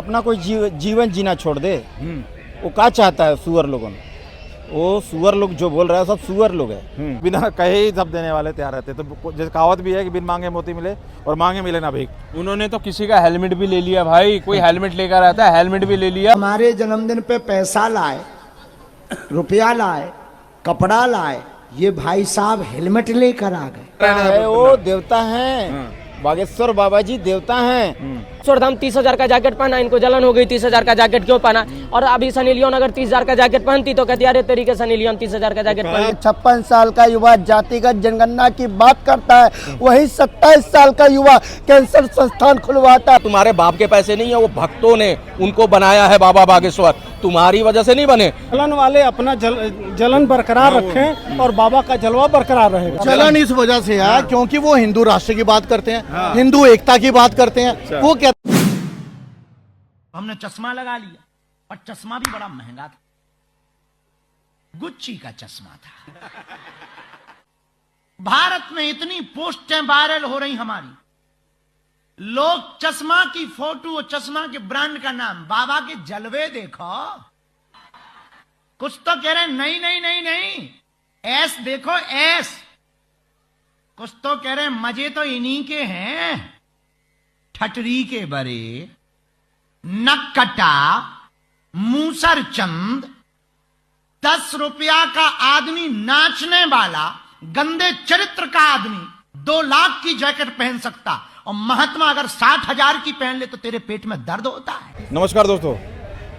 अपना कोई जीवन जीना छोड़ दे। वो क्या चाहता है सुअर लोगों, वो सुअर लोग जो बोल रहा है सब सुअर लोग है। बिना कहे ही सब देने वाले तैयार रहते। तो जैसे कहावत भी है कि बिन मांगे मोती मिले और मांगे मिले ना भीख। उन्होंने तो किसी का हेलमेट भी ले लिया भाई, कोई हेलमेट लेकर आता है, हेलमेट भी ले लिया। हमारे जन्मदिन पे पैसा लाए, रुपया लाए, कपड़ा लाए, ये भाई साहब हेलमेट लेकर आ गए। वो देवता हैं, बागेश्वर बाबा जी देवता हैं। धाम 30,000 का जैकेट पहना, इनको जलन हो गई 30,000 का जैकेट क्यों पहना। और अभी सनी लियोन अगर 30,000 का जैकेट पहनती तो कहती अरे तरीके सनी लियोन 30,000 का जैकेट पहन। 56 साल का युवा जातिगत जनगणना की बात करता है, वही 27 साल का युवा कैंसर संस्थान खुलवाता है। तुम्हारे बाप के पैसे नहीं है, वो भक्तों ने उनको बनाया है बाबा बागेश्वर, तुम्हारी वजह से नहीं बने। जलन वाले अपना जलन बरकरार रखें और बाबा का जलवा बरकरार रहेगा। जलन इस वजह से है क्योंकि वो हिंदू राष्ट्र की बात करते हैं, हिंदू एकता की बात करते हैं। वो क्या हमने चश्मा लगा लिया, और चश्मा भी बड़ा महंगा था, गुच्ची का चश्मा था। भारत में इतनी पोस्टें वायरल हो रही हमारी, लोग चश्मा की फोटो और चश्मा के ब्रांड का नाम, बाबा के जलवे देखो, कुछ तो कह रहे नहीं नहीं नहीं नहीं, ऐस देखो ऐस, कुछ तो कह रहे मजे तो इन्हीं के हैं, ठटरी के बरे, नक्कटा, मूसर चंद, 10 रुपया का आदमी, नाचने वाला, गंदे चरित्र का आदमी 2 लाख की जैकेट पहन सकता, और महात्मा अगर 60,000 की पहन ले तो तेरे पेट में दर्द होता है। नमस्कार दोस्तों,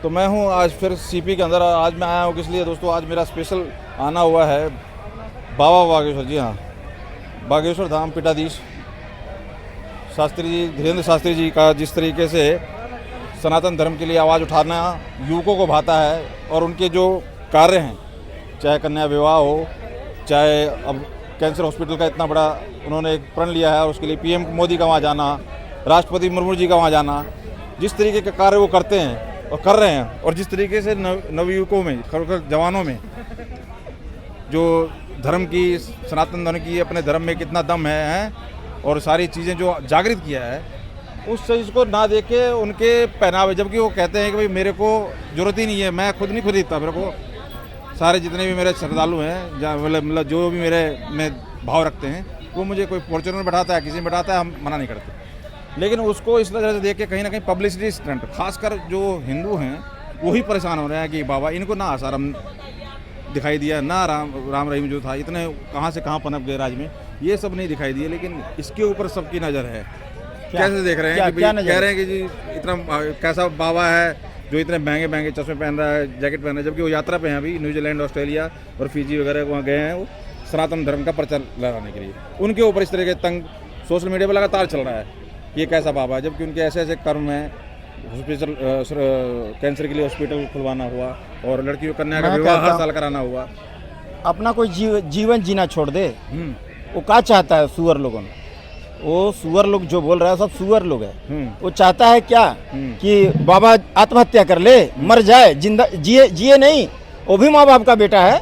तो मैं हूं आज फिर सीपी के अंदर। आज मैं आया हूं किस लिए दोस्तों, आज मेरा स्पेशल आना हुआ है बाबा बागेश्वर जी। हाँ, बागेश्वर धाम पीठाधीश शास्त्री जी, धीरेन्द्र शास्त्री जी का जिस तरीके से सनातन धर्म के लिए आवाज़ उठाना युवकों को भाता है, और उनके जो कार्य हैं, चाहे कन्या विवाह हो, चाहे अब कैंसर हॉस्पिटल का इतना बड़ा उन्होंने एक प्रण लिया है, और उसके लिए पीएम मोदी का वहाँ जाना, राष्ट्रपति मुर्मू जी का वहाँ जाना, जिस तरीके के कार्य वो करते हैं और कर रहे हैं, और जिस तरीके से नवयुवकों में, खासकर जवानों में जो धर्म की, सनातन धर्म की, अपने धर्म में कितना दम है, और सारी चीज़ें जो जागृत किया है, उस चीज़ को ना देखे उनके पहनावे, जबकि वो कहते हैं कि भाई मेरे को जरूरत ही नहीं है, मैं खुद नहीं खरीदता, मेरे को सारे जितने भी मेरे श्रद्धालु हैं, मतलब जो भी मेरे में भाव रखते हैं, वो मुझे कोई फॉर्च्यूनर बैठाता है, किसी में बैठाता है, हम मना नहीं करते। लेकिन उसको इस तरह से देख के कहीं ना कहीं पब्लिसिटी स्टंट, खासकर जो हिंदू हैं वही परेशान हो रहे हैं कि बाबा इनको ना आसाराम दिखाई दिया, ना राम रहीम जो था, इतने कहाँ से कहाँ पनप गए राज में, ये सब नहीं दिखाई दिए। लेकिन इसके ऊपर सबकी नज़र है। कैसे देख रहे हैं कि कह रहे हैं कि जी इतना कैसा बाबा है जो इतने महंगे महंगे चश्मे पहन रहा है, जैकेट पहन रहा है, जबकि वो यात्रा पे हैं अभी, न्यूजीलैंड, ऑस्ट्रेलिया और फिजी वगैरह वहाँ गए हैं, वो सनातन धर्म का प्रचार लगाने के लिए। उनके ऊपर इस तरह के तंग सोशल मीडिया पर लगातार चल रहा है, ये कैसा बाबा है, जबकि उनके ऐसे ऐसे कर्म हैं। हॉस्पिटल, कैंसर के लिए हॉस्पिटल खुलवाना हुआ, और लड़कियों कन्या का विवाह हर साल कराना हुआ। अपना कोई जीवन जीना छोड़ दे। वो क्या चाहता है सुअर लोगों, वो सुअर लोग जो बोल रहा है सब सुअर लोग है। वो चाहता है क्या कि बाबा आत्महत्या कर ले, मर जाए, जिंदा जिए नहीं। वो भी माँ बाप का बेटा है,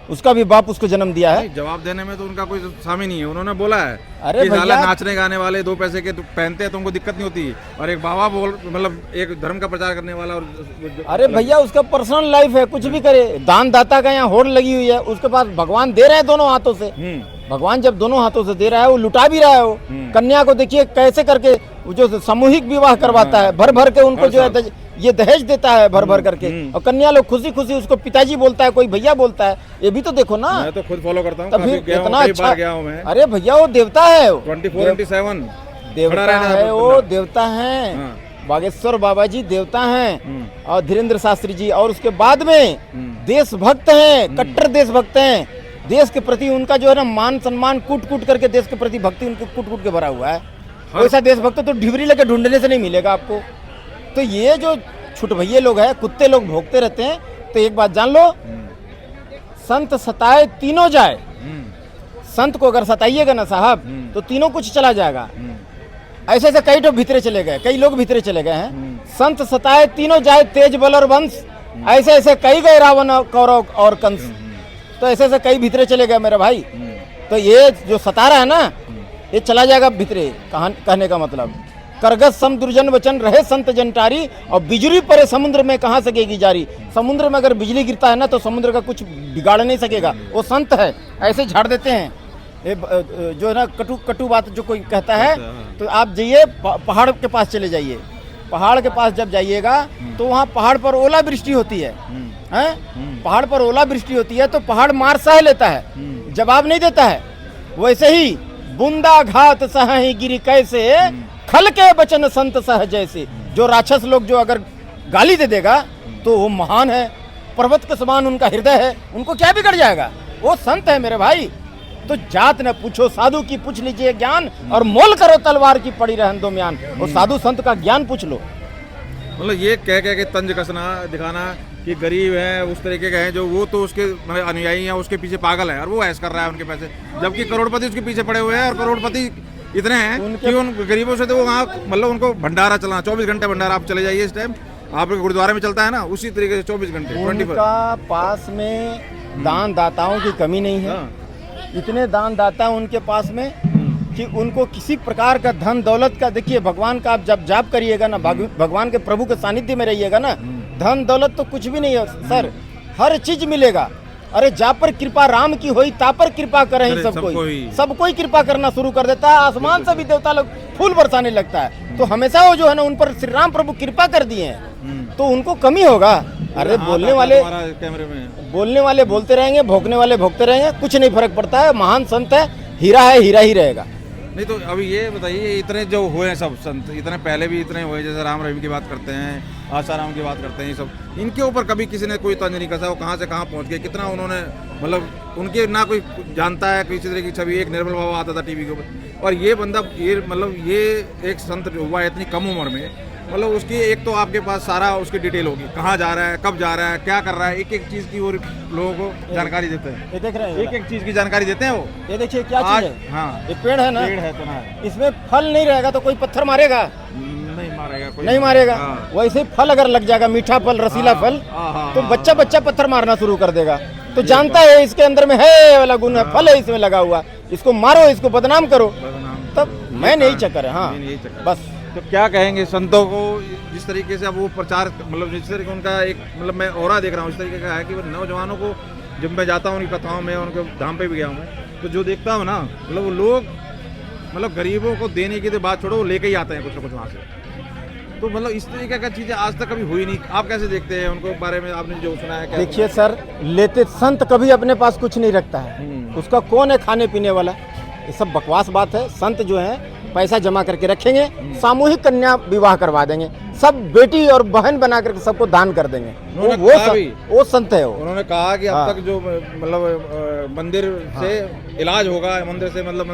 उसका भी बाप उसको जन्म दिया है। जवाब देने में तो उनका कोई शामिल नहीं है। उन्होंने बोला है अरे भैया, नाचने गाने वाले 2 पैसे के पहनते हैं तो उनको दिक्कत नहीं होती, और एक बाबा मतलब एक धर्म का प्रचार करने वाला, और अरे भैया उसका पर्सनल लाइफ है, कुछ भी करे। दान दाता का यहाँ होड़ लगी हुई है, उसके पास भगवान दे रहे हैं दोनों हाथों से। भगवान जब दोनों हाथों से दे रहा है, वो लुटा भी रहा है। वो कन्या को देखिए कैसे करके जो सामूहिक विवाह करवाता है, भर भर के उनको जो है ये दहेज देता है, भर भर करके, और कन्या लोग खुशी खुशी उसको पिताजी बोलता है, कोई भैया बोलता है। ये भी तो देखो ना, मैं तो खुद फॉलो करता हूँ, इतना अच्छा गया हूँ मैं। अरे भैया वो देवता है, 24/7 देवता है, वो देवता है। बागेश्वर बाबा जी देवता हैं, और धीरेन्द्र शास्त्री जी, और उसके बाद में देशभक्त हैं, कट्टर देशभक्त हैं। देश के प्रति उनका जो है ना मान सम्मान कूट कूट करके, देश के प्रति भक्ति उनको कूट कूट के भरा हुआ है। वैसा देशभक्त तो ढिबरी लेके ढूंढने से नहीं मिलेगा आपको। तो ये जो छुटभैये लोग हैं, कुत्ते लोग भोगते रहते हैं। तो एक बात जान लो, संत सताए तीनों जाए। संत को अगर सताइएगा ना साहब, तो तीनों कुछ चला जाएगा। ऐसे ऐसे कई तो भीतरे चले गए, कई लोग भीतरे चले गए हैं। संत सताए तीनों जाए, तेज बल और वंश, ऐसे ऐसे कई गए रावण, कौरव और कंस। तो ऐसे ऐसे कई भीतरे चले गए मेरे भाई। तो ये जो सता रहा है ना, ये चला जाएगा भीतरे, कहने का मतलब। करगस सम दुर्जन वचन रहे संत जनटारी, और बिजली परे समुद्र में कहाँ सकेगी जारी। समुद्र में अगर बिजली गिरता है ना तो समुद्र का कुछ बिगाड़ नहीं सकेगा, वो संत है। ऐसे झाड़ देते हैं ये जो है ना कटु बात जो कोई कहता है। तो आप जाइए पहाड़ के पास चले जाइए, पहाड़ के पास जब जाइएगा तो वहाँ पहाड़ पर ओलावृष्टि होती है, हैं? पहाड़ पर ओलावृष्टि होती है तो पहाड़ मार सह लेता है, जवाब नहीं देता है। वैसे ही बूंदा घात सह गिरी कैसे, खल के बचन संत सह जैसे। जो राक्षस लोग जो अगर गाली दे देगा तो वो महान है, पर्वत के समान उनका हृदय है, उनको क्या बिगड़ जाएगा, वो संत है मेरे भाई। तो जात न पूछो साधु की, पूछ लीजिए ज्ञान, और मोल करो तलवार की पड़ी रहन दो म्यान। और साधु संत का ज्ञान पूछ लो। मतलब ये कह के तंज कसना दिखाना कि गरीब है उस तरीके के हैं, जो वो तो उसके अनुयायी हैं, उसके पीछे पागल है और वो ऐश कर रहा है उनके पैसे, जबकि करोड़पति उसके पीछे पड़े हुए हैं। और करोड़पति इतने हैं कि उन गरीबों से तो वो वहाँ मतलब उनको भंडारा चलाना, 24 घंटे भंडारा। आप चले जाइए इस टाइम, आप गुरुद्वारे में चलता है ना, उसी तरीके से 24 घंटे। उनका पास में दान दाताओं की कमी नहीं है। इतने दान दाता उनके पास में कि उनको किसी प्रकार का धन दौलत का, देखिए भगवान का आप जब जाप करिएगा ना, भगवान के प्रभु के सानिध्य में रहिएगा ना, धन दौलत तो कुछ भी नहीं है सर, हर चीज मिलेगा। अरे जा पर कृपा राम की होई ता पर कृपा करें सब कोई कृपा करना शुरू कर देता है। आसमान से भी देवता लोग फूल बरसाने लगता है। तो हमेशा वो जो है ना उन पर श्री राम प्रभु कृपा कर दिए हैं, तो उनको कमी होगा। अरे बोलने वाले बोलते रहेंगे, भोंकने वाले भोंकते रहेंगे, कुछ नहीं फर्क पड़ता है। महान संत है, हीरा ही रहेगा। नहीं तो अभी ये बताइए, इतने जो हुए हैं सब संत, इतने पहले भी इतने हुए, जैसे राम रहीम की बात करते हैं, आसाराम की बात करते हैं, ये सब, इनके ऊपर कभी किसी ने कोई तंज नहीं कसा। वो कहाँ से कहाँ पहुँच गए, कितना उन्होंने मतलब उनके ना कोई जानता है किसी तरह की छवि। एक निर्मल बाबा आता था टीवी के ऊपर, और ये बंदा ये मतलब ये एक संत जो हुआ है इतनी कम उम्र में, मतलब उसकी एक तो आपके पास सारा उसकी डिटेल होगी, कहाँ जा रहा है, कब जा रहा है, क्या कर रहा है, एक एक चीज़ की वो लोगों को जानकारी देते हैं। ये देख रहे हैं, एक एक चीज़ की जानकारी देते हैं वो। ये देखिए क्या चीज़ है, हाँ ये पेड़ है ना, पेड़ है तो ना, इसमें फल नहीं रहेगा तो कोई पत्थर मारेगा नहीं मारेगा। वैसे फल अगर लग जाएगा, मीठा फल, रसीला फल, तो बच्चा पत्थर मारना शुरू कर देगा। तो जानता है इसके अंदर में है वाला गुण है, फल है इसमें लगा हुआ, इसको मारो, इसको बदनाम करो। तब मैं नहीं चक्कर है। हाँ बस। तो क्या कहेंगे संतों को, जिस तरीके से अब वो प्रचार, मतलब जिस तरीके उनका एक मतलब मैं ऑरा देख रहा हूँ इस तरीके का है कि वो नौजवानों को, जब मैं जाता हूँ उनकी कथाओं में, उनके धाम पे भी गया हूँ मैं, तो जो देखता हूँ ना, मतलब वो लोग मतलब गरीबों को देने की तो बात छोड़ो, वो लेके ही आते हैं कुछ ना कुछ वहाँ से। तो मतलब इस तरीके का चीज़ें आज तक कभी हुई नहीं। आप कैसे देखते हैं उनको बारे में, आपने जो सुना है? देखिए सर, लेते संत कभी अपने पास कुछ नहीं रखता है, उसका कौन है खाने पीने वाला। ये सब बकवास बात है। संत जो है पैसा जमा करके रखेंगे, सामूहिक कन्या विवाह करवा देंगे, सब बेटी और बहन बना करके सबको दान कर देंगे। वो संत है। उन्होंने कहा कि अब तक जो मतलब मंदिर से इलाज होगा, मंदिर से मतलब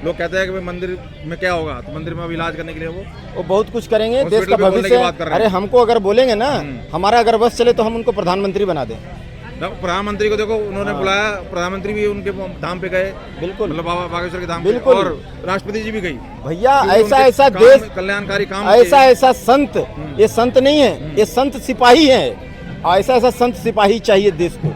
लोग कहते हैं कि मंदिर में क्या होगा, तो मंदिर में अब इलाज करने के लिए वो बहुत कुछ करेंगे, देश का भविष्य। अरे हमको अगर बोलेंगे ना, हमारा अगर बस चले तो हम उनको प्रधानमंत्री बना दें। प्रधानमंत्री को देखो उन्होंने बुलाया, प्रधानमंत्री भी उनके धाम पे गए, बिल्कुल, मतलब बाबा बागेश्वर के धाम पे, और राष्ट्रपति जी भी गई। भैया ऐसा देश कल्याणकारी काम, ऐसा संत, ये संत नहीं है, ये संत सिपाही है। ऐसा संत सिपाही चाहिए देश को।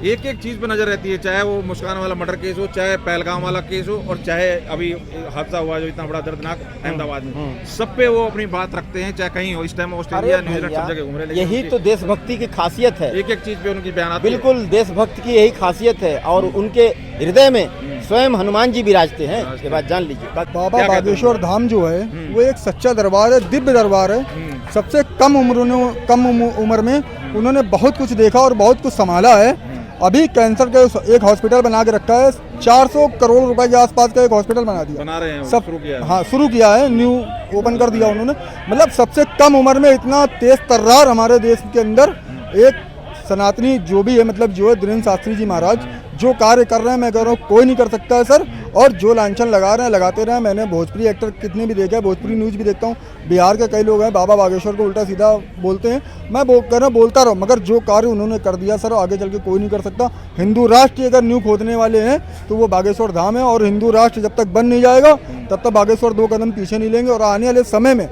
एक एक चीज पे नजर रहती है, चाहे वो मुस्कान वाला मर्डर केस हो, चाहे पहलगाम वाला केस हो, और चाहे अभी हादसा हुआ जो इतना बड़ा दर्दनाक अहमदाबाद में, सब पे वो अपनी बात रखते हैं, चाहे कहीं हो। इस टाइम ऑस्ट्रेलिया, न्यूजीलैंड, सब जगह घूम रहे हैं। यही तो देशभक्ति की खासियत है। एक एक चीज पे उनकी बयान, बिल्कुल देशभक्त की यही खासियत है। और उनके हृदय में स्वयं हनुमान जी विराजते हैं, ये बात जान लीजिए। बाबा बागेश्वर धाम जो है वो एक सच्चा दरबार है, दिव्य दरबार है। सबसे कम उम्र में उन्होंने बहुत कुछ देखा और बहुत कुछ संभाला है। अभी कैंसर का एक हॉस्पिटल बना के रखा है, 400 करोड़ रुपए के आसपास का एक हॉस्पिटल बना दिया, बना रहे हैं, सब शुरू किया है। हाँ शुरू किया है, न्यू ओपन कर दिया उन्होंने। मतलब सबसे कम उम्र में इतना तेज तर्रार हमारे देश के अंदर एक सनातनी जो भी है, मतलब जो है धीरेन्द्र शास्त्री जी महाराज जो कार्य कर रहे हैं, मैं कह रहा हूँ कोई नहीं कर सकता है सर। और जो लांछन लगा रहे हैं लगाते रहे। मैंने भोजपुरी एक्टर कितने भी देखे हैं, भोजपुरी न्यूज़ भी देखता हूँ, बिहार के कई लोग हैं बाबा बागेश्वर को उल्टा सीधा बोलते हैं। मैं कह रहा हूँ बोलता रहो, मगर जो कार्य उन्होंने कर दिया सर, आगे चल के कोई नहीं कर सकता। हिंदू राष्ट्र अगर न्यू खोदने वाले हैं तो वो बागेश्वर धाम है, और हिंदू राष्ट्र जब तक बन नहीं जाएगा तब तक बागेश्वर 2 कदम पीछे नहीं लेंगे। और आने वाले समय में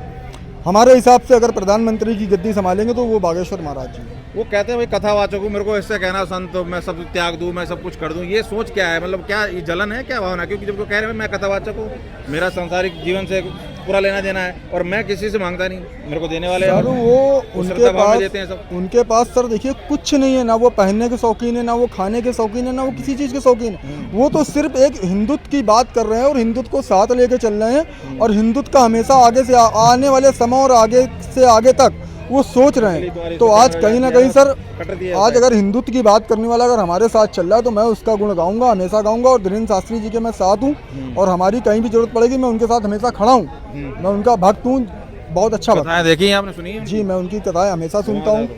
हमारे हिसाब से अगर प्रधानमंत्री की गद्दी संभालेंगे तो वो बागेश्वर महाराज जी। वो कहते हैं भाई कथावाचक हूँ, मेरे को इससे कहना संत मैं सब त्याग दूँ, मैं सब कुछ कर दूँ, ये सोच क्या है? मतलब क्या ये जलन है, क्या भावना? क्योंकि जब वो कह रहे हैं मैं कथावाचक हूँ, मेरा सांसारिक जीवन से पूरा लेना देना है और मैं किसी से मांगता नहीं, मेरे को देने वाले सर और वो श्रद्धा भाव में देते हैं सब। उनके पास सर देखिए कुछ नहीं है, ना वो पहनने के शौकीन है, ना वो खाने के शौकीन है, ना वो किसी चीज़ के शौकीन है। वो तो सिर्फ एक हिंदुत्व की बात कर रहे हैं और हिंदुत्व को साथ लेके चल रहे हैं और हिंदुत्व का हमेशा आगे से आने वाले समय और आगे से आगे तक वो सोच रहे हैं। तो आज कहीं ना कहीं सर, आज अगर हिंदुत्व की बात करने वाला अगर हमारे साथ चल रहा है तो मैं उसका गुण गाऊंगा, हमेशा गाऊंगा और धीरेन्द्र शास्त्री जी के मैं साथ हूँ और हमारी कहीं भी जरूरत पड़ेगी मैं उनके साथ हमेशा खड़ा हूँ। मैं उनका भक्त हूँ, बहुत अच्छा भक्त। कथाएं देखी हैं आपने, सुनी है? जी, मैं उनकी कथाएं हमेशा सुनता हूँ।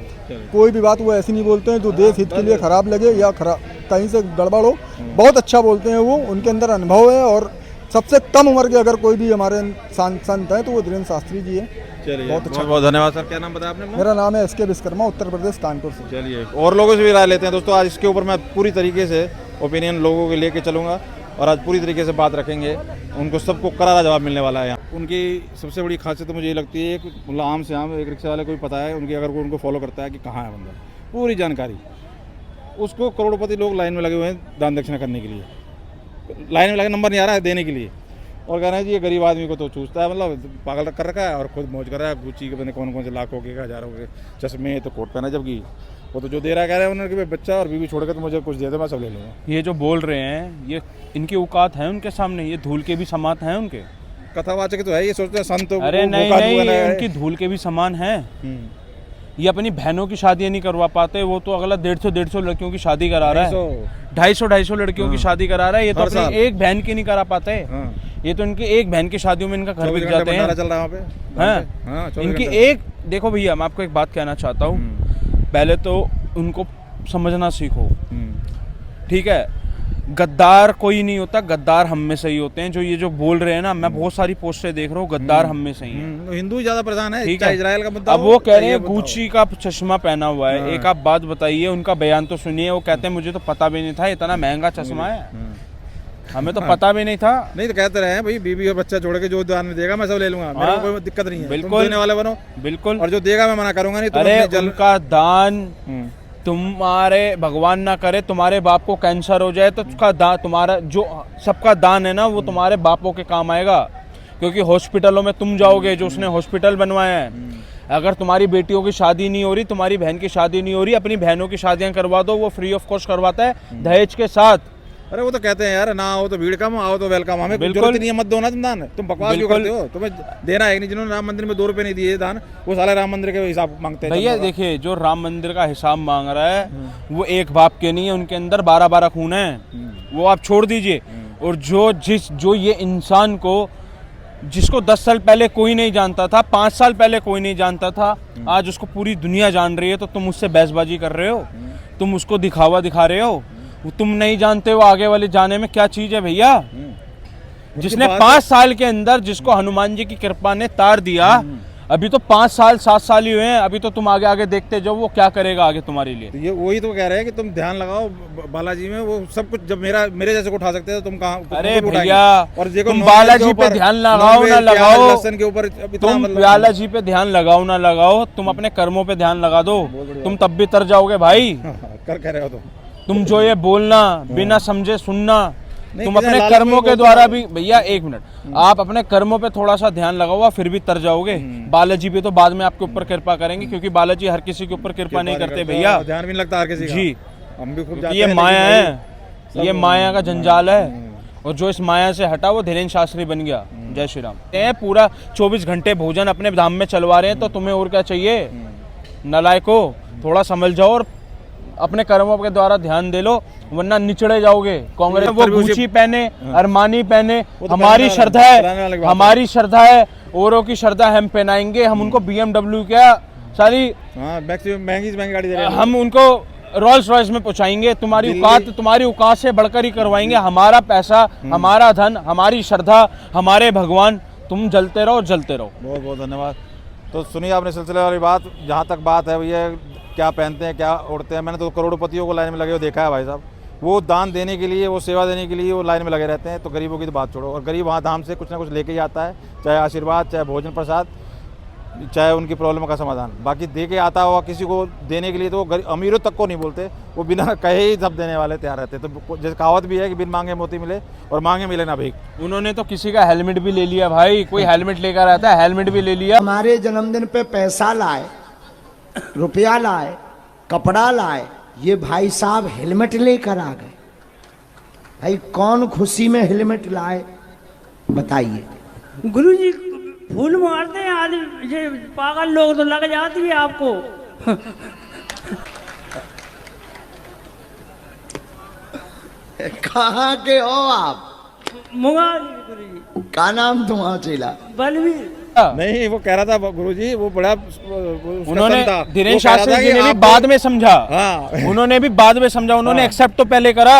कोई भी बात वो ऐसी नहीं बोलते हैं जो देश हित के लिए खराब लगे या कहीं से गड़बड़ हो, बहुत अच्छा बोलते हैं वो। उनके अंदर अनुभव है और सबसे कम उम्र के अगर कोई भी हमारे संत हैं तो वो धीरेन्द्र शास्त्री जी है। चलिए, बहुत अच्छा। बहुत धन्यवाद सर। क्या नाम बताया आपने? मेरा नाम है SK विश्वकर्मा, उत्तर प्रदेश कानपुर से। चलिए, और लोगों से भी राय लेते हैं दोस्तों। आज इसके ऊपर मैं पूरी तरीके से ओपिनियन लोगों के लेके चलूँगा और आज पूरी तरीके से बात रखेंगे। उनको सबको करारा जवाब मिलने वाला है यहाँ। उनकी सबसे बड़ी खासियत तो मुझे ये लगती है कि मतलब आम से आम एक रिक्शा वाले को भी पता है उनकी, अगर वो उनको फॉलो करता है कि कहाँ है बंदा, पूरी जानकारी। उसको करोड़पति लोग लाइन में लगे हुए हैं दान दक्षिणा करने के लिए, लाइन में लगे, नंबर नहीं आ रहा है देने के लिए, और कह रहे हैं जी ये गरीब आदमी को तो चूसता है, मतलब पागल कर रखा है और खुद मौज कर रहा है। गुच्ची के बने कौन कौन से लाखों के, हज़ारों के चश्मे तो कोट पहना, जबकि वो तो जो दे रहा है कह रहे हैं उन्होंने कि बच्चा और बीवी छोड़ के तो मुझे कुछ दे दो, मैं सब ले लूँगा। ये जो बोल रहे हैं ये इनकी औकात है उनके सामने, ये धूल के भी समान हैं उनके। कथावाचक तो है, ये सोचते हैं संत। अरे नहीं नहीं, उनकी धूल के भी समान हैं। ये अपनी बहनों की शादियां नहीं करवा पाते, वो तो अगला 150 लड़कियों की शादी करा रहा है, 250 लड़कियों की शादी करा रहा है। ये तो अपनी एक बहन की नहीं करा पाते। ये तो इनकी एक बहन की शादियों में इनका घर बिक जाते हैं। चल रहा है वहाँ पे। इनकी एक, देखो भैया मैं आपको एक बात कहना चाहता हूँ, पहले तो उनको समझना सीखो, ठीक है? गद्दार कोई नहीं होता, गद्दार हम में से ही होते हैं। जो ये जो बोल रहे हैं ना, मैं बहुत सारी पोस्टें देख रहा हूँ, गद्दार हम में से ही हैं। हिंदू ही ज्यादा परेशान है, ठीक है? इजराइल का मुद्दा। अब वो कह रहे हैं गुच्ची का चश्मा पहना हुआ है। एक आप बात बताइए, उनका बयान तो सुनिए। वो कहते हैं मुझे तो पता भी नहीं था इतना महंगा चश्मा है, हमें तो पता भी नहीं था। नहीं तो कहते रहे भाई बीवी और बच्चा छोड़ के जो दान में देगा मैं सब ले लूंगा, मेरे को कोई दिक्कत नहीं है, बिल्कुल देने वाले बनो, बिल्कुल। और जो देगा मैं मना करूंगा नहीं। अरे उनका दान, तुम्हारे भगवान ना करे तुम्हारे बाप को कैंसर हो जाए तो उसका दान, तुम्हारा जो सबका दान है ना, वो तुम्हारे बापों के काम आएगा। क्योंकि हॉस्पिटलों में तुम जाओगे, जो उसने हॉस्पिटल बनवाया है। अगर तुम्हारी बेटियों की शादी नहीं हो रही, तुम्हारी बहन की शादी नहीं हो रही, अपनी बहनों की शादियां करवा दो, वो फ्री ऑफ कॉस्ट करवाता है दहेज के साथ। अरे वो तो कहते हैं यार, ना आओ तो भीड़ कम, आओ तो वेलकम, हमें जरूरत नहीं है, मत दो ना तुम दान। तुम बकवास क्यों करते हो? तुम्हें देना है नहीं। जिन्होंने राम मंदिर में 2 रुपए नहीं दिए दान, वो साले राम मंदिर के हिसाब मांगते हैं। भैया देखिए, जो राम मंदिर का हिसाब मांग रहा है वो एक बाप के नहीं है, उनके अंदर 12-12 खून है, वो आप छोड़ दीजिए। और जो ये इंसान को, जिसको 10 साल पहले कोई नहीं जानता था, 5 साल पहले कोई नहीं जानता था, आज उसको पूरी दुनिया जान रही है, तो तुम उससे बहसबाजी कर रहे हो, तुम उसको दिखावा दिखा रहे हो। तुम नहीं जानते हो आगे वाले जाने में क्या चीज है भैया। जिसने 5 साल के अंदर, जिसको हनुमान जी की कृपा ने तार दिया, अभी तो 5 साल 7 साल ही हुए हैं, अभी तो तुम आगे आगे देखते जाओ वो क्या करेगा आगे तुम्हारे लिए। तो ये वही तो कह रहे हैं कि तुम ध्यान लगाओ बालाजी में, वो सब कुछ जब मेरे जैसे को उठा सकते हैं तो तुम कहाँ? अरे भैया, और तुम बालाजी पे ध्यान लगाओ ना लगाओ, लहसुन के ऊपर तुम बालाजी पे ध्यान लगाओ ना लगाओ, तुम अपने कर्मों पे ध्यान लगा दो, तुम तब भी तर जाओगे भाई। कर कह रहे हो तुम जो ये बोलना, बिना समझे सुनना, तुम अपने कर्मों के द्वारा भी, भैया 1 मिनट, आप अपने कर्मों पे थोड़ा सा ध्यान लगाओ, फिर भी तर जाओगे। बालाजी भी तो बाद में आपके ऊपर कृपा करेंगे, क्योंकि बालाजी हर किसी के ऊपर कृपा नहीं करते भैया, ध्यान भी लगता हर किसी का। जी, हम भी खूब जाते ये हैं, माया है, ये माया का जंजाल है, और जो इस माया से हटा वो धीरेन्द्र शास्त्री बन गया। जय श्री राम। पूरा 24 घंटे भोजन अपने धाम में चलवा रहे हैं, तो तुम्हें और क्या चाहिए? नलायको, थोड़ा समझ जाओ और अपने कर्मों के द्वारा ध्यान दे लो, वरना निचड़े जाओगे। कांग्रेस वो गुच्ची पहने, अरमानी पहने, हमारी श्रद्धा है, हमारी श्रद्धा है, औरों की श्रद्धा हम पहनाएंगे। हम उनको BMW क्या सारी महंगी गाड़ी दे रहे हैं, हम उनको रोल्स रॉयस में पहुंचाएंगे। तुम्हारी औकात से बढ़कर ही करवाएंगे। हमारा पैसा, हमारा धन, हमारी श्रद्धा, हमारे भगवान, तुम जलते रहो, जलते रहो। बहुत बहुत धन्यवाद। तो सुनिए आपने सिलसिले वाली बात। जहाँ तक बात है भैया, क्या पहनते हैं, क्या उड़ते हैं, मैंने तो करोड़पतियों को लाइन में लगे हुए देखा है भाई साहब। वो दान देने के लिए, वो सेवा देने के लिए वो लाइन में लगे रहते हैं। तो गरीबों की तो बात छोड़ो, और गरीब वहाँ धाम से कुछ ना कुछ लेके ही आता है, चाहे आशीर्वाद, चाहे भोजन प्रसाद। चाहे उनकी प्रॉब्लम का समाधान। बाकी दे के आता हुआ किसी को देने के लिए तो वो अमीरों तक को नहीं बोलते, वो बिना कहे ही सब देने वाले तैयार रहते। तो जैसे कहावत भी है कि बिन मांगे मोती मिले और मांगे मिले ना भीख। उन्होंने तो किसी का हेलमेट भी ले लिया भाई, कोई हेलमेट लेकर आता है, हेलमेट भी ले लिया। हमारे जन्मदिन पे पैसा लाए, रुपया लाए, कपड़ा लाए, ये भाई साहब हेलमेट लेकर आ गए। भाई कौन खुशी में हेलमेट लाए बताइए। गुरुजी फूल मारते हैं आज, ये पागल लोग तो लग जाती है आपको। कहाँ के हो आप? मुंगारी गुरुजी। का नाम तुम्हारा चेला? बलवीर। नहीं, वो कह रहा था गुरुजी, वो बड़ा उन्होंने धीरेन्द्र शास्त्री जी ने भी बाद में समझा। हाँ। उन्होंने भी बाद में समझा, उन्होंने एक्सेप्ट तो पहले करा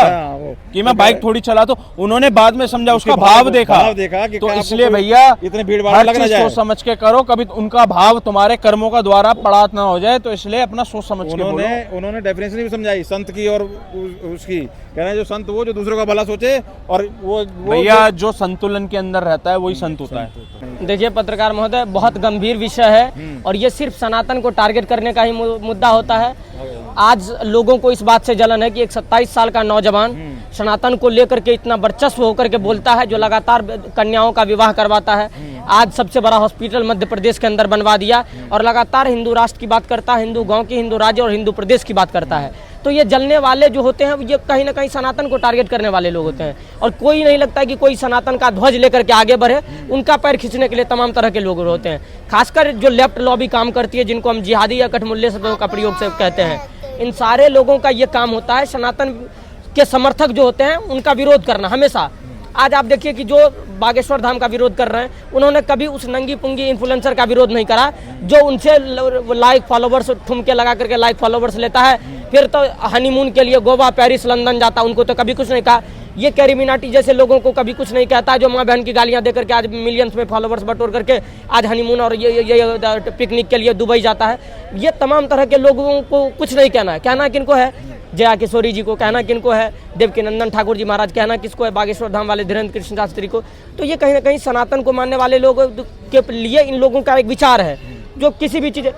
कि मैं बाइक थोड़ी चला, तो उन्होंने बाद में समझा, उसका भाव देखा कि तो इसलिए भैया इतने भीड़ भाड़ लग ना जाए, सोच समझ के करो, कभी उनका भाव तुम्हारे कर्मों का द्वारा पड़ात ना हो जाए, तो इसलिए अपना सोच समझ के बोलो। उन्होंने डेफिनेशन भी समझाई संत की और उसकी, कहना है जो संत वो जो दूसरों का भला सोचे, और वो भैया जो संतुलन के अंदर रहता है वही संत होता है। देखिए पत्रकार महोदय, बहुत गंभीर विषय है और ये सिर्फ सनातन को टारगेट करने का ही मुद्दा होता है। आज लोगों को इस बात से जलन है कि एक 27 साल का नौजवान सनातन को लेकर के इतना वर्चस्व होकर के बोलता है, जो लगातार कन्याओं का विवाह करवाता है। आज सबसे बड़ा हॉस्पिटल मध्य प्रदेश के अंदर बनवा दिया और लगातार हिंदू राष्ट्र की बात करता है, हिंदू गांव की, हिंदू राज्य और हिंदू प्रदेश की बात करता है। तो ये जलने वाले जो होते हैं ये कहीं ना कहीं सनातन को टारगेट करने वाले लोग होते हैं, और कोई नहीं लगता है कि कोई सनातन का ध्वज लेकर के आगे बढ़े। उनका पैर खींचने के लिए तमाम तरह के लोग होते हैं, खासकर जो लेफ्ट लॉबी काम करती है, जिनको हम जिहादी या कठमुल्ले शब्दों का प्रयोग से कहते हैं। इन सारे लोगों का ये काम होता है सनातन के समर्थक जो होते हैं उनका विरोध करना हमेशा। आज आप देखिए कि जो बागेश्वर धाम का विरोध कर रहे हैं, उन्होंने कभी उस नंगी पुंगी इन्फ्लुएंसर का विरोध नहीं करा जो उनसे लाइक फॉलोवर्स ठुमके लगा करके लाइक फॉलोवर्स लेता है, फिर तो हनीमून के लिए गोवा, पेरिस, लंदन जाता, उनको तो कभी कुछ नहीं कहा। ये कैरी मिनाटी जैसे लोगों को कभी कुछ नहीं कहता, जो माँ बहन की गालियां देकर के आज मिलियंस में फॉलोवर्स बटोर करके आज हनीमून और ये पिकनिक के लिए दुबई जाता है। ये तमाम तरह के लोगों को कुछ नहीं कहना है। कहना किनको है? जया किशोरी जी को कहना किनको है? देवकीनंदन ठाकुर जी महाराज कहना किसको है? बागेश्वर धाम वाले धीरेन्द्र कृष्ण शास्त्री को। तो ये कहीं ना कहीं सनातन को मानने वाले लोगों के लिए इन लोगों का एक विचार है, जो किसी भी चीज़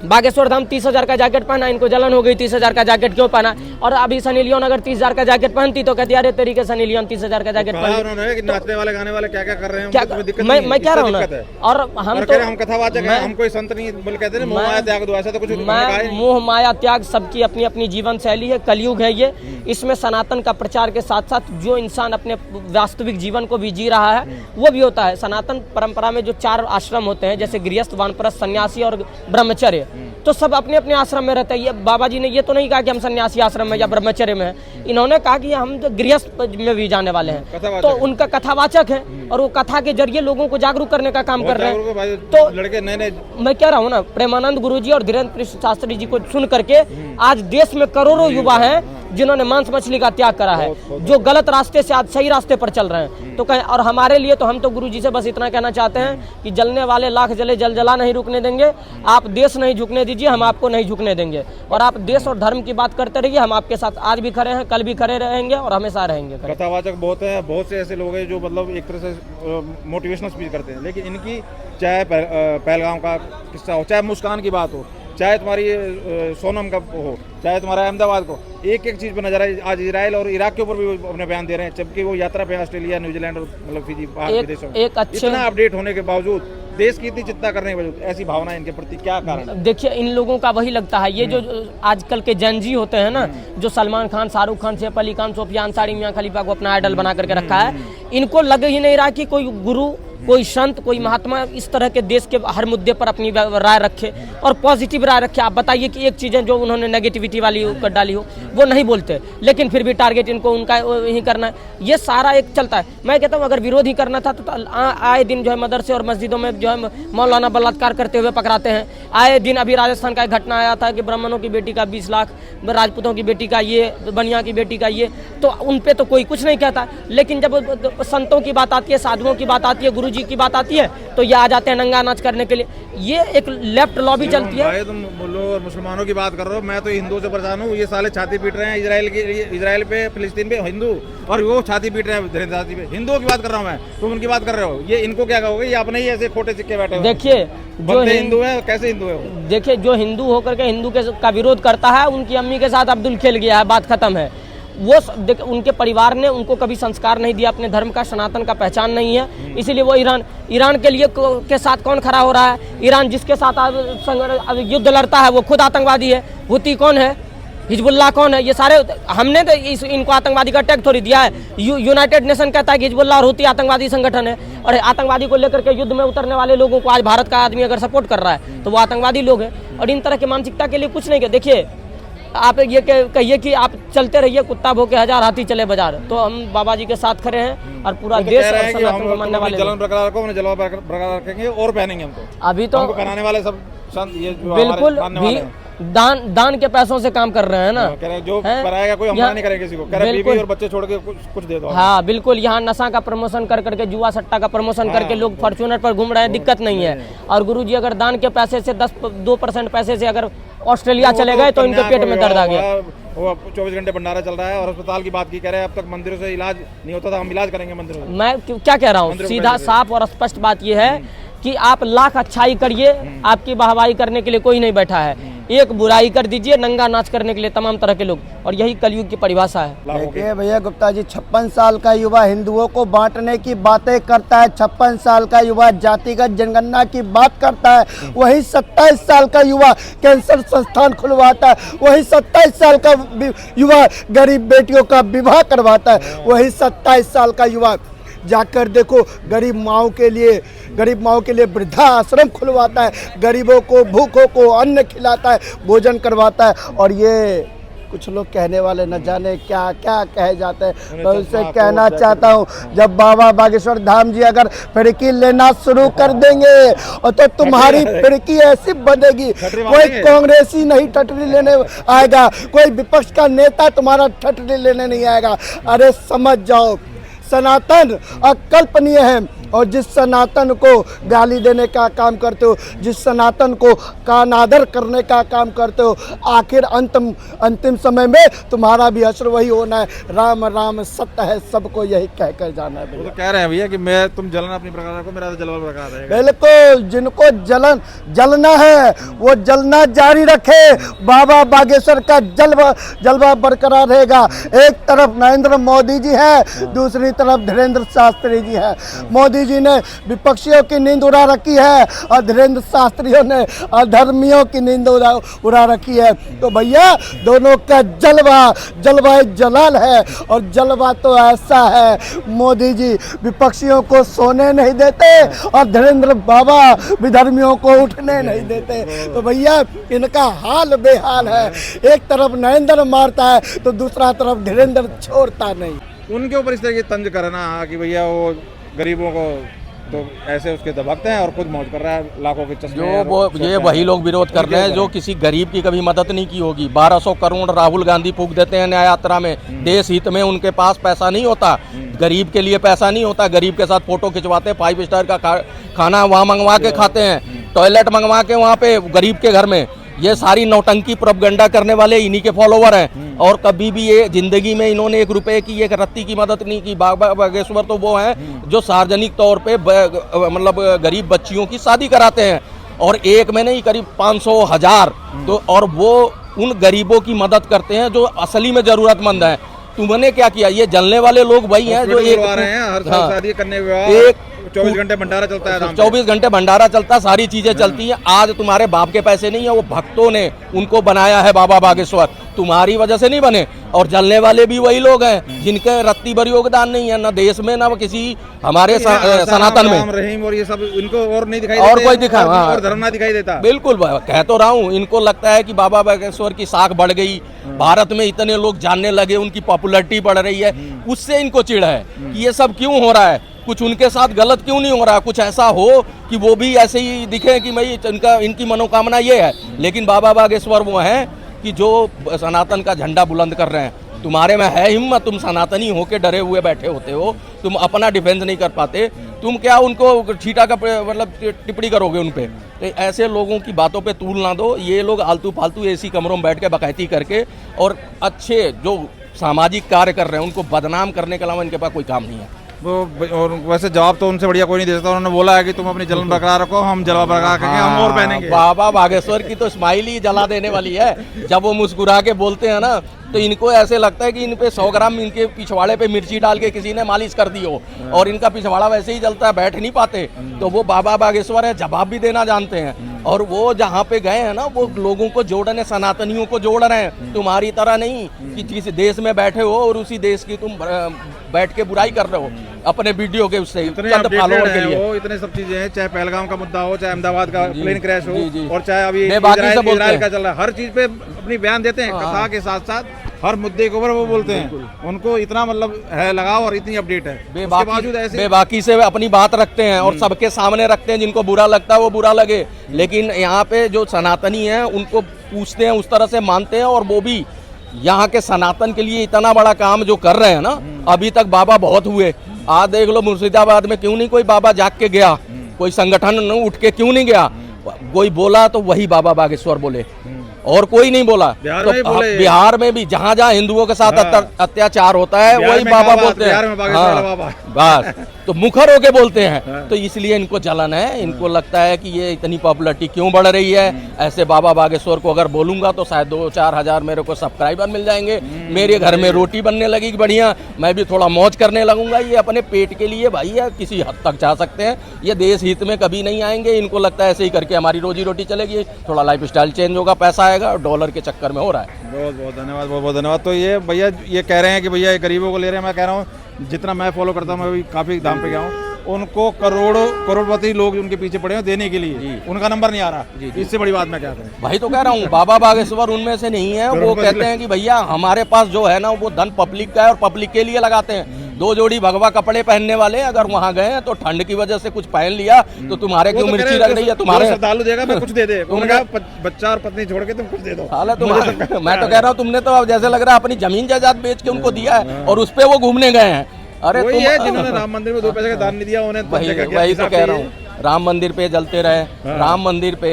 बागेश्वर धाम 30,000 का जैकेट पहना, इनको जलन हो गई 30,000 का जैकेट क्यों पहना। और अभी सनी लियोन अगर 30,000 का जैकेट पहनती तो कहती अरे तरीके सनी लियोन 30,000 का जैकेट पहन। उन्होंने कि नाचने वाले गाने वाले क्या क्या कर रहे हैं, मैं कह रहा हूँ ना। और हम तो हम कथावाचक हैं, हम कोई संत नहीं, बोल कहते हैं मोह माया त्याग दो, ऐसा तो कुछ मैं मोह माया त्याग सबकी अपनी अपनी जीवन शैली है, कलयुग है ये। इसमें सनातन का प्रचार के साथ साथ जो इंसान अपने वास्तविक जीवन को भी जी रहा है वो भी होता है। सनातन परंपरा में जो 4 आश्रम होते हैं, जैसे गृहस्थ, वानप्रस्थ, सन्यासी और ब्रह्मचर्य, तो सब अपने अपने आश्रम में रहते हैं। ये बाबा जी ने ये तो नहीं कहा कि हम सन्यासी आश्रम में या ब्रह्मचर्य में हैं, इन्होंने कहा कि हम तो गृहस्थ में भी जाने वाले हैं। तो उनका कथावाचक है और वो कथा के जरिए लोगों को जागरूक करने का काम कर रहे हैं। तो लड़के नए मैं कह रहा हूँ ना, प्रेमानंद गुरुजी और धीरेन्द्र कृष्ण शास्त्री जी को सुन करके आज देश में करोड़ों युवा हैं जिन्होंने मांस मछली का त्याग करा है, जो गलत रास्ते से आज सही रास्ते पर चल रहे हैं। तो कहें, और हमारे लिए तो हम तो गुरुजी से बस इतना कहना चाहते हैं कि जलने वाले लाख जले, जला नहीं रुकने देंगे। आप देश नहीं झुकने दीजिए, हम आपको नहीं झुकने देंगे। और आप देश और धर्म की बात करते रहिए, हम आपके साथ आज भी खड़े हैं, कल भी खड़े रहेंगे और हमेशा रहेंगे। कथावाचक बहुत है, बहुत से ऐसे लोग हैं जो मतलब एक तरह से मोटिवेशनल स्पीच करते हैं, लेकिन इनकी चाहे पहलगाम का किस्सा हो, चाहे मुस्कान की बात हो, चाहे तुम्हारी सोनम का हो, चाहे तुम्हारा अहमदाबाद को, एक एक चीज़ पर नजर आई। आज इजराइल और इराक के ऊपर भी अपने बयान दे रहे हैं, जबकि वो यात्रा पे ऑस्ट्रेलिया, न्यूजीलैंड और मतलब फिजी, बाहर विदेशों में। इतना अपडेट होने के बावजूद, देश की इतनी चिंता करने के बावजूद ऐसी भावना इनके प्रति क्या कारण है? देखिए, इन लोगों का वही लगता है, ये जो आजकल के जनजी होते हैं ना, जो सलमान खान, शाहरुख खान, सैफ अली खान, सोफिया अंसारी, मियां खलीफा को अपना आइडल बना करके रखा है, इनको लग ही नहीं रहा कि कोई गुरु, कोई संत, कोई महात्मा इस तरह के देश के हर मुद्दे पर अपनी राय रखे और पॉजिटिव राय रखे। आप बताइए कि एक चीज़ें जो उन्होंने नेगेटिविटी वाली कर डाली हो वो नहीं बोलते, लेकिन फिर भी टारगेट इनको उनका ही करना है। ये सारा एक चलता है। मैं कहता हूँ अगर विरोध ही करना था तो आए दिन जो है मदरसे और मस्जिदों में जो है मौलाना बलात्कार करते हुए पकड़ाते हैं। आए दिन अभी राजस्थान का एक घटना आया था कि ब्राह्मणों की बेटी का 20 लाख, राजपूतों की बेटी का ये, बनिया की बेटी का ये, तो उन पर तो कोई कुछ नहीं कहता। लेकिन जब संतों की बात आती है, साधुओं की बात आती है, गुरु गुरु जी की बात आती है तो ये आ जाते हैं नंगा नाच करने के लिए। ये एक लेफ्ट लॉबी चलती है। भाई तुम बोलो और मुसलमानों की बात कर रहे हो, मैं तो हिंदुओं से परेशान हूँ। ये साले छाती पीट रहे हैं इजराइल पे, फिलिस्तीन पे हिंदू, और वो छाती पीट रहे हैं धीरेन्द्र शास्त्री पे। हिंदुओं की बात कर रहा हूँ मैं, तुम उनकी बात कर रहे हो। ये इनको क्या कहोगे? ये अपने ही ऐसे खोटे सिक्के बैठे हुए। देखिए जो हिंदू है, कैसे हिंदू है वो? देखिए जो हिंदू होकर के हिंदू का विरोध करता है, उनकी अम्मी के साथ अब्दुल खेल गया है, बात खत्म है। वो उनके परिवार ने उनको कभी संस्कार नहीं दिया, अपने धर्म का, सनातन का पहचान नहीं है, इसीलिए वो ईरान के लिए के साथ कौन खड़ा हो रहा है? ईरान जिसके साथ युद्ध लड़ता है वो खुद आतंकवादी है। हुती कौन है? हिजबुल्लाह कौन है? ये सारे हमने तो इनको आतंकवादी का टैग थोड़ी दिया है। यूनाइटेड नेशन कहता है कि हिजबुल्लाह और हुती आतंकवादी संगठन है, और आतंकवादी को लेकर के युद्ध में उतरने वाले लोगों को आज भारत का आदमी अगर सपोर्ट कर रहा है तो वो आतंकवादी लोग हैं। और इन तरह की मानसिकता के लिए कुछ नहीं किया। देखिए आप ये कहिए कि आप चलते रहिए कुत्ता भोके 1000 हाथी चले बाजार, तो हम बाबा जी के साथ खड़े हैं और पूरा देश और सनातन को मानने वाले जलन बरकरार को जलवा बरकरार रखेंगे और पहनेंगे हम तो। अभी तो कराने वाले सब ये बिल्कुल भी दान के पैसों से काम कर रहे हैं ना। जो कराएगा कोई हमला नहीं करेगा किसी को, कह रहे बीवी और बच्चे छोड़ के कुछ दे दो। हाँ बिल्कुल, यहाँ नशा का प्रमोशन कर करके, जुआ सट्टा का प्रमोशन करके लोग फॉर्च्यूनर पर घूम रहे हैं, दिक्कत नहीं है। और गुरुजी अगर दान के पैसे से 2% पैसे से अगर ऑस्ट्रेलिया चले गए तो इनके पेट में दर्द आ गया। वो 24 घंटे भंडारा चल रहा है, और अस्पताल की बात की कह रहे हैं, अब तक मंदिरों से इलाज नहीं होता था, हम इलाज करेंगे मंदिरों से। मैं क्या कह रहा हूँ, सीधा साफ और स्पष्ट बात यह है कि आप लाख अच्छाई करिए, आपकी वाहवाही करने के लिए कोई नहीं बैठा है। एक बुराई कर दीजिए, नंगा नाच करने के लिए तमाम तरह के लोग, और यही कलयुग की परिभाषा है। देखिए भैया गुप्ता जी, 56 साल का युवा हिंदुओं को बांटने की बातें करता है, 56 साल का युवा जातिगत जनगणना की बात करता है, वही 27 साल का युवा कैंसर संस्थान खुलवाता है, वही 27 साल का युवा गरीब बेटियों का विवाह करवाता है, वही 27 साल का युवा जाकर देखो गरीब माओ के लिए वृद्धा आश्रम खुलवाता है, गरीबों को, भूखों को अन्न खिलाता है, भोजन करवाता है। और ये कुछ लोग कहने वाले न जाने क्या क्या कहे जाते हैं। मैं उनसे कहना चाहता हूँ, जब बाबा बागेश्वर धाम जी अगर फिरकी लेना शुरू कर देंगे और तो तुम्हारी फिरकी ऐसी बनेगी, कोई कांग्रेसी नहीं ठटरी लेने आएगा, कोई विपक्ष का नेता तुम्हारा ठटरी लेने नहीं आएगा। अरे समझ जाओ, सनातन अकल्पनीय है, और जिस सनातन को गाली देने का काम करते हो, जिस सनातन को कानादर करने का काम करते हो, आखिर अंतिम समय में तुम्हारा भी हश्र वही होना है। राम राम सत्य है, सबको यही कहकर जाना है। वो तो कह रहे हैं भैया कि तुम जलन अपनी प्रकार रखो, मेरा तो जलवा प्रकार रहेगा। बिल्कुल, जिनको जलना है वो जलना जारी रखे, बाबा बागेश्वर का जलवा बरकरार रहेगा। एक तरफ नरेंद्र मोदी जी है, दूसरी तरफ धीरेन्द्र शास्त्री जी है। मोदी जी ने विपक्षियों की नींद उड़ा रखी है और धीरेन्द्र शास्त्रियों ने अधर्मियों की नींद उड़ा रखी है। तो भैया दोनों का जलवा एक जलाल है, और जलवा तो ऐसा है, मोदी जी विपक्षियों को सोने नहीं देते और धीरेन्द्र बाबा विधर्मियों को उठने नहीं देते। तो भैया इनका हाल बेहाल है, एक तरफ नरेंद्र मारता है तो दूसरा तरफ धीरेन्द्र छोड़ता नहीं। उनके ऊपर इस तरह की तंज करना कि भैया वो गरीबों को तो ऐसे उसके दबकते हैं और खुद मौज कर रहा है, लाखों के चश्मे। ये वही लोग विरोध कर रहे हैं जो किसी गरीब की कभी मदद नहीं की होगी। 1200 करोड़ राहुल गांधी फूंक देते हैं न्याय यात्रा में, देश हित में उनके पास पैसा नहीं होता, गरीब के लिए पैसा नहीं होता। गरीब के साथ फोटो खिंचवाते हैं, 5 स्टार का खाना वहाँ मंगवा के खाते हैं, टॉयलेट मंगवा के वहाँ पे गरीब के घर में। ये सारी नौटंकी प्रोपगंडा करने वाले इन्हीं के फॉलोवर हैं, और कभी भी ये जिंदगी में इन्होंने 1 रुपए की, 1 रत्ती की मदद नहीं की। बाबा बागेश्वर तो वो हैं जो सार्वजनिक तौर पे मतलब गरीब बच्चियों की शादी कराते हैं, और एक में नहीं करीब 500 1000। तो और वो उन गरीबों की मदद करते हैं जो असली में जरूरतमंद हैं। तुमने क्या किया? ये जलने वाले लोग वही हैं जो एक हर साल शादी करने के 24 घंटे भंडारा चलता है, 24 घंटे भंडारा चलता है, सारी चीजें चलती हैं। आज तुम्हारे बाप के पैसे नहीं है, वो भक्तों ने उनको बनाया है बाबा बागेश्वर, तुम्हारी वजह से नहीं बने। और जलने वाले भी वही लोग हैं जिनके रत्ती भर योगदान नहीं है, न देश में न किसी हमारे सनातन में। रहीम और ये सब इनको और नहीं दिखाई और कोई दिखा और धर्म ना दिखाई देता। बिल्कुल कह तो रहा हूँ, इनको लगता है कि बाबा बागेश्वर की साख बढ़ गई, भारत में इतने लोग जानने लगे, उनकी पॉपुलैरिटी बढ़ रही है, उससे इनको चिढ़ है कि ये सब क्यों हो रहा है, कुछ उनके साथ गलत क्यों नहीं हो रहा, कुछ ऐसा हो कि वो भी ऐसे ही दिखे कि भाई इनकी मनोकामना ये है। लेकिन बाबा बागेश्वर वो हैं कि जो सनातन का झंडा बुलंद कर रहे हैं, तुम्हारे में है हिम्मत, तुम सनातनी होके डरे हुए बैठे होते हो, तुम अपना डिफेंस नहीं कर पाते, तुम क्या उनको छीटा का मतलब टिप्पणी करोगे उन पे? तो ऐसे लोगों की बातों पे तूल ना दो। ये लोग आलतू फालतू एसी कमरों में बैठ के बकैती करके और अच्छे जो सामाजिक कार्य कर रहे हैं उनको बदनाम करने के अलावा इनके पास कोई काम नहीं है। वो और वैसे जवाब तो उनसे बढ़िया कोई नहीं दे सकता। उन्होंने बोला है कि तुम अपनी जलन बरकरार रखो, हम जलवा बरकरार रखेंगे, हम और पहनेंगे। बाबा बागेश्वर की तो स्माइल ही जला देने वाली है। जब वो मुस्कुरा के बोलते हैं ना तो इनको ऐसे लगता है कि इन पे 100 ग्राम इनके पिछवाड़े पे मिर्ची डाल के किसी ने मालिश कर दी हो और इनका पिछवाड़ा वैसे ही जलता है, बैठ नहीं पाते। तो वो बाबा बागेश्वर है, जवाब भी देना जानते हैं। और वो जहाँ पे गए हैं ना वो लोगों को जोड़ने, सनातनियों को जोड़ रहे हैं। तुम्हारी तरह नहीं कि जिस देश में बैठे हो और उसी देश की तुम बैठ के बुराई कर रहे हो अपने वीडियो के उससे चंद फॉलोअर के लिए। वो इतने सब चीजें हैं, चाहे पहलगाम का मुद्दा हो, चाहे अहमदाबाद का प्लेन क्रैश हो, और चाहे अभी इजराइल का चल रहा है, हर चीज पे अपनी बयान देते हैं। कथा के साथ साथ हर मुद्दे के ऊपर वो बोलते हैं। उनको इतना मतलब है लगाव और इतनी अपडेट है, बेबाकी से अपनी बात रखते हैं और सबके सामने रखते हैं। जिनको बुरा लगता है वो बुरा लगे, लेकिन यहाँ पे जो सनातनी हैं उनको पूछते हैं, उस तरह से मानते हैं। और वो भी यहाँ के सनातन के लिए इतना बड़ा काम जो कर रहे हैं ना, अभी तक बाबा बहुत हुए। आज देख लो मुर्शिदाबाद में क्यों नहीं कोई बाबा जाग के गया, कोई संगठन उठ के क्यों नहीं गया? कोई बोला तो वही बाबा बागेश्वर बोले और कोई नहीं बोला। तो बिहार में भी जहाँ जहाँ हिंदुओं के साथ अत्याचार होता है वही बाबा बोलते हैं। बस तो मुखर होके बोलते हैं। तो इसलिए इनको जलन है, इनको लगता है कि ये इतनी पॉपुलरिटी क्यों बढ़ रही है। ऐसे बाबा बागेश्वर को अगर बोलूंगा तो शायद 2-4 हजार मेरे को सब्सक्राइबर मिल जाएंगे, मेरे घर में रोटी बनने लगेगी बढ़िया, मैं भी थोड़ा मौज करने लगूंगा। ये अपने पेट के लिए भाई या किसी हद तक जा सकते हैं, ये देश हित में कभी नहीं आएंगे। इनको लगता है ऐसे ही करके हमारी रोजी रोटी चलेगी, थोड़ा लाइफ स्टाइल चेंज होगा, पैसा आएगा, डॉलर के चक्कर में हो रहा है। बहुत बहुत धन्यवाद, बहुत बहुत धन्यवाद। तो ये भैया ये कह रहे हैं कि भैया गरीबों को ले रहे हैं। मैं कह रहा हूँ जितना मैं फॉलो करता हूँ, मैं भी काफ़ी दाम पे गया हूँ, उनको करोड़पति लोग उनके पीछे पड़े हैं देने के लिए, उनका नंबर नहीं आ रहा। इससे बड़ी बात मैं क्या करूँ भाई। तो कह रहा हूँ बाबा बागेश्वर उनमें से नहीं है। वो कहते हैं कि भैया हमारे पास जो है ना वो धन पब्लिक का है और पब्लिक के लिए लगाते हैं। 2 जोड़ी भगवा कपड़े पहनने वाले अगर वहाँ गए हैं तो ठंड की वजह से कुछ पहन लिया तो तुम्हारे क्यों मिर्ची रख रही है? तुम्हारे श्रद्धालु देगा मैं कुछ दे दे, बच्चा और पत्नी छोड़ के तुम कुछ दे दो। मैं तो कह रहा हूँ तुमने तो अब जैसे लग रहा है अपनी जमीन जायदाद बेच के उनको दिया है और उस पे वो घूमने गए हैं। अरे वही है जिन्होंने राम मंदिर में 2 पैसे का दान नहीं दिया, उन्हें वही तो कह रहा हूँ। राम मंदिर पे जलते रहे, राम मंदिर पे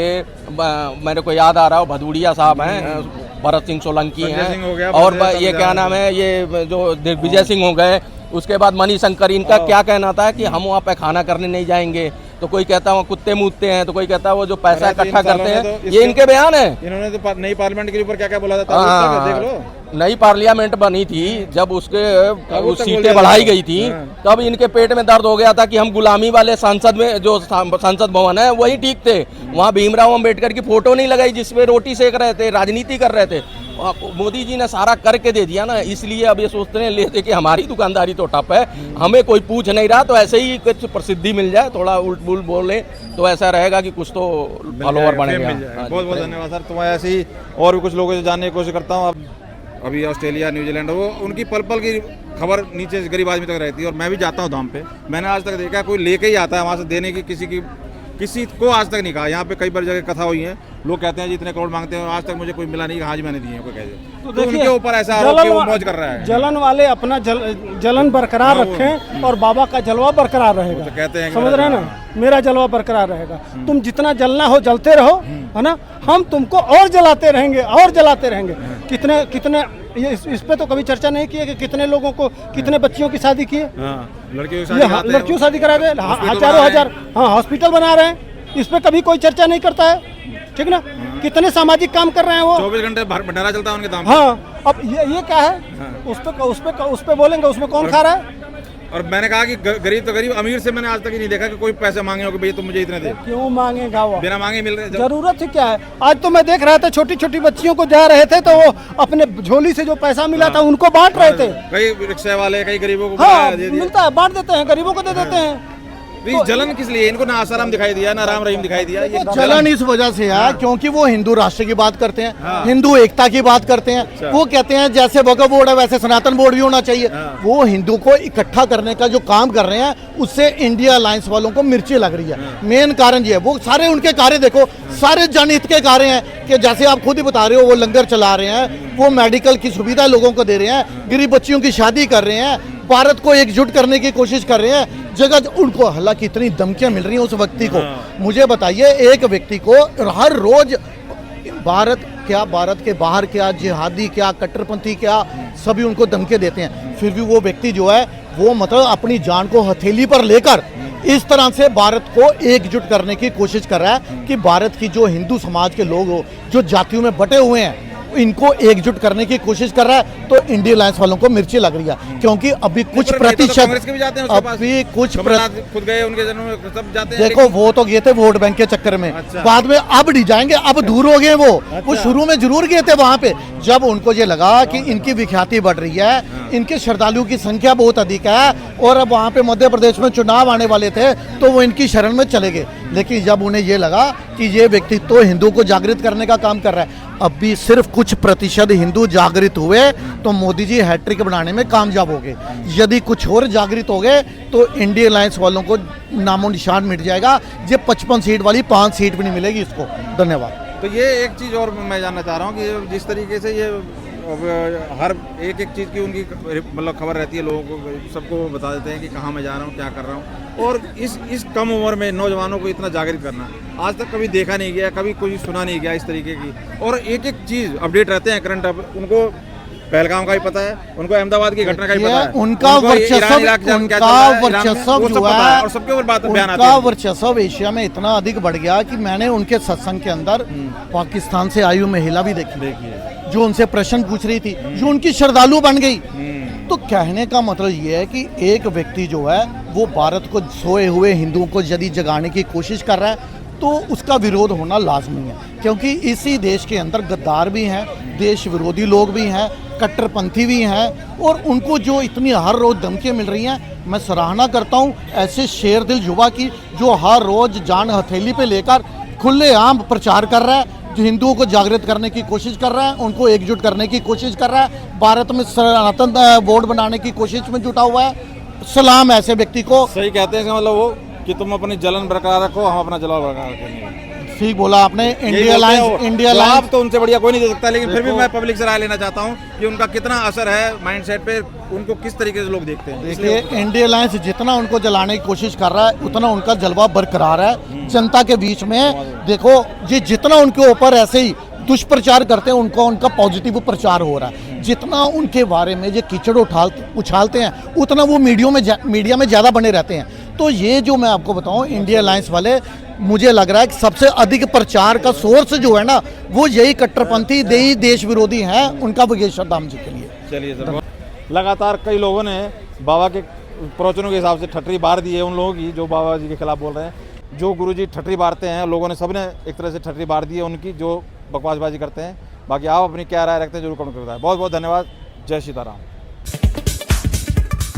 मेरे को याद आ रहा है भदूड़िया साहब हैं, भरत सिंह सोलंकी हैं, और ये क्या नाम है ये जो दिग्विजय सिंह हो गए। उसके बाद मणिशंकर, इनका क्या कहना था कि हम वहाँ पे खाना करने नहीं जाएंगे। तो कोई कहता है कुत्ते मूतते हैं, तो कोई कहता है वो जो पैसा इकट्ठा करते हैं। ये इनके बयान है। इन्होंने तो नई पार्लियामेंट के ऊपर क्या क्या बोला था, देख लो। नई पार्लियामेंट बनी थी जब उसके सीटें बढ़ाई गई थी, तब इनके पेट में दर्द हो गया था कि हम गुलामी वाले संसद में जो संसद भवन है वही ठीक थे। वहाँ भीमराव अम्बेडकर की फोटो नहीं लगाई जिसपे रोटी सेक रहे थे, राजनीति कर रहे थे। मोदी जी ने सारा करके दे दिया ना, इसलिए अब ये सोचते लेते कि हमारी दुकानदारी तो ठप है, हमें कोई पूछ नहीं रहा, तो ऐसे ही कुछ प्रसिद्धि मिल जाए, थोड़ा उल्ट बुल बोले तो ऐसा रहेगा कि कुछ तो फॉलोअर बढ़ेगा। बहुत बहुत धन्यवाद सर। तो मैं ऐसे ही और भी कुछ लोगों से जानने की कोशिश करता हूँ। अभी ऑस्ट्रेलिया, न्यूजीलैंड, वो उनकी पल पल की खबर नीचे गरीब आदमी तक रहती है। और मैं भी जाता हूँ धाम पे, मैंने आज तक देखा कोई लेके ही आता है वहाँ से देने की, किसी को आज तक नहीं कहा। यहाँ पे कई बार जगह कथा हुई है, लोग कहते हैं जितने करोड़ मांगते हैं, आज तक मुझे कोई मिला नहीं, आज मैंने दिए कोई कहते। तो उनके ऊपर ऐसा आरोप कि वो मौज कर रहा है। जलन वाले अपना जलन बरकरार रखें और बाबा का जलवा बरकरार रहेगा। तो कहते हैं समझ रहे हैं ना, मेरा जलवा बरकरार रहेगा। तुम जितना जलना हो जलते रहो, है ना, हम तुमको और जलाते रहेंगे और जलाते रहेंगे। कितने इस पे तो कभी चर्चा नहीं की है कि कितने लोगों को, कितने बच्चियों की शादी की है, लड़कियों शादी करा रहे, हजारों हजार, हाँ, हॉस्पिटल बना रहे हैं, इस पे कभी कोई चर्चा नहीं करता है। ठीक ना, कितने सामाजिक काम कर रहे हैं वो, 24 घंटे भंडारा चलता है उनके दाम। हाँ, अब ये क्या है, उस पे बोलेंगे, उसमें कौन खा रहा है? और मैंने कहा कि गरीब तो गरीब, अमीर से मैंने आज तक ही नहीं देखा कि कोई पैसे मांगे हो कि भैया तुम मुझे इतने दे। क्यों मांगेगा वो, बिना मांगे मिल रहे। जरूरत ही क्या है? आज तो मैं देख रहा था छोटी छोटी बच्चियों को जा रहे थे तो वो अपने झोली से जो पैसा मिला था उनको बांट रहे थे। कई रिक्शा वाले, कई गरीबों को हाँ, मिलता है, बांट देते हैं, गरीबों को दे देते हैं। तो ये जलन किस लिए? इनको ना आसाराम दिखाई दिया, ना राम रहीम दिखाई दिया। ये जलन इस वजह से है क्योंकि वो हिंदू राष्ट्र की बात करते हैं, हिंदू एकता की बात करते हैं। वो कहते हैं जैसे वक्फ बोर्ड है वैसे सनातन बोर्ड भी होना चाहिए। वो हिंदू को इकट्ठा करने का जो काम कर रहे हैं उससे इंडिया अलायंस वालों को मिर्ची लग रही है। मेन कारण ये है, वो सारे उनके कार्य देखो, सारे जनहित के कार्य हैं कि जैसे आप खुद ही बता रहे हो, वो लंगर चला रहे हैं, वो मेडिकल की सुविधा लोगों को दे रहे हैं, गरीब बच्चियों की शादी कर रहे हैं, भारत को एकजुट करने की कोशिश कर रहे हैं। जगह उनको हालांकि इतनी धमकियां मिल रही हैं उस व्यक्ति को। मुझे बताइए, एक व्यक्ति को हर रोज भारत के बाहर क्या, जिहादी क्या, कट्टरपंथी क्या, सभी उनको धमकियां देते हैं। फिर भी वो व्यक्ति जो है वो मतलब अपनी जान को हथेली पर लेकर इस तरह से भारत को एकजुट करने की कोशिश कर रहा है कि भारत की जो हिंदू समाज के लोग हो, जो जातियों में बटे हुए हैं, इनको एकजुट करने की कोशिश कर रहा है। तो इंडिया अलायंस वालों को मिर्ची लग रही है क्योंकि अभी कुछ प्रतिशत, अभी कुछ खुद गए उनके जन्म में सब जाते हैं। देखो वो तो गए थे वोट बैंक के चक्कर में, बाद में अब नहीं जाएंगे, अब दूर हो गए। वो शुरू में जरूर गए थे वहां पे, जब उनको ये लगा कि इनकी विख्याति बढ़ रही है, इनके श्रद्धालुओं की संख्या बहुत अधिक है और अब वहां पे मध्य प्रदेश में चुनाव आने वाले थे तो वो इनकी शरण में चले गए। लेकिन जब उन्हें ये लगा कि ये व्यक्ति तो हिंदू को जागृत करने का काम कर रहा है, अभी सिर्फ कुछ प्रतिशत हिंदू जागृत हुए तो मोदी जी हैट्रिक बनाने में कामयाब हो गए। यदि कुछ और जागृत हो गए तो इंडिया अलायंस वालों को नामो निशान मिट जाएगा। ये 55 सीट वाली 5 सीट भी नहीं मिलेगी इसको। धन्यवाद। तो ये एक चीज़ और मैं जानना चाह रहा हूँ कि जिस तरीके से ये हर एक चीज़ की उनकी मतलब खबर रहती है, लोगों को सबको बता देते हैं कि कहाँ मैं जा रहा हूँ, क्या कर रहा हूँ, और इस कम उम्र में नौजवानों को इतना जागृत करना आज तक कभी देखा नहीं गया, कभी कोई सुना नहीं गया इस तरीके की। और एक चीज़ अपडेट रहते हैं करंट, उनको पहलगाम का ही पता है, उनको अहमदाबाद की घटना का ही पता है, उनका वर्चस्व एशिया में इतना अधिक बढ़ गया कि मैंने उनके सत्संग के अंदर पाकिस्तान से आई हुई महिला भी देखी जो उनसे प्रश्न पूछ रही थी, जो उनकी श्रद्धालु बन गई। तो कहने का मतलब ये है कि एक व्यक्ति जो है वो भारत को, सोए हुए हिंदुओं को यदि जगाने की कोशिश कर रहा है तो उसका विरोध होना लाजमी है, क्योंकि इसी देश के अंदर गद्दार भी हैं, देश विरोधी लोग भी हैं, कट्टरपंथी भी हैं, और उनको जो इतनी हर रोज धमकियाँ मिल रही हैं, मैं सराहना करता हूँ ऐसे शेर दिल युवा की जो हर रोज जान हथेली पे लेकर खुलेआम प्रचार कर रहा है, जो हिंदुओं को जागृत करने की कोशिश कर रहा है, उनको एकजुट करने की कोशिश कर रहा है, भारत में सनातन बोर्ड बनाने की कोशिश में जुटा हुआ है। सलाम ऐसे व्यक्ति को। सही कहते हैं मतलब वो कि तुम अपनी जलन बरकरार रखो, हम अपना जलाव बरकरार रखेंगे। ठीक बोला आपने। इंडिया अलायंस तो उनसे बढ़िया कोई नहीं दे सकता, लेकिन फिर भी मैं पब्लिक से राय लेना चाहता हूं कि उनका कितना असर है माइंडसेट पे, उनको किस तरीके से लोग देखते हैं। देखिए, इंडिया अलायंस जितना उनको जलाने की कोशिश कर रहा है उतना उनका जलवा बरकरार है जनता के बीच में। देखो जी, जितना उनके ऊपर ऐसे ही दुष्प्रचार करते हैं उनका पॉजिटिव प्रचार हो रहा है। जितना उनके बारे में ये कीचड़ उछालते हैं उतना वो मीडिया में ज़्यादा बने रहते हैं। तो ये जो मैं आपको बताऊं, इंडिया अलायंस वाले, मुझे लग रहा है कि सबसे अधिक प्रचार का सोर्स जो है ना वो यही कट्टरपंथी देश विरोधी हैं। उनका वगैरह श्रद्धाम जी के लिए। चलिए सर, लगातार कई लोगों ने बाबा के प्रवचनों के हिसाब से ठटरी बार दी है उन लोगों की जो बाबा जी के खिलाफ बोल रहे हैं। जो गुरुजी ठटरी बारते हैं, लोगों ने सबने एक तरह से ठटरी बार दी है उनकी, जो बकवासबाजी करते हैं। बाकी आप अपनी क्या राय रखते हैं जरूर कमेंट करता है। बहुत बहुत धन्यवाद। जय सीताराम।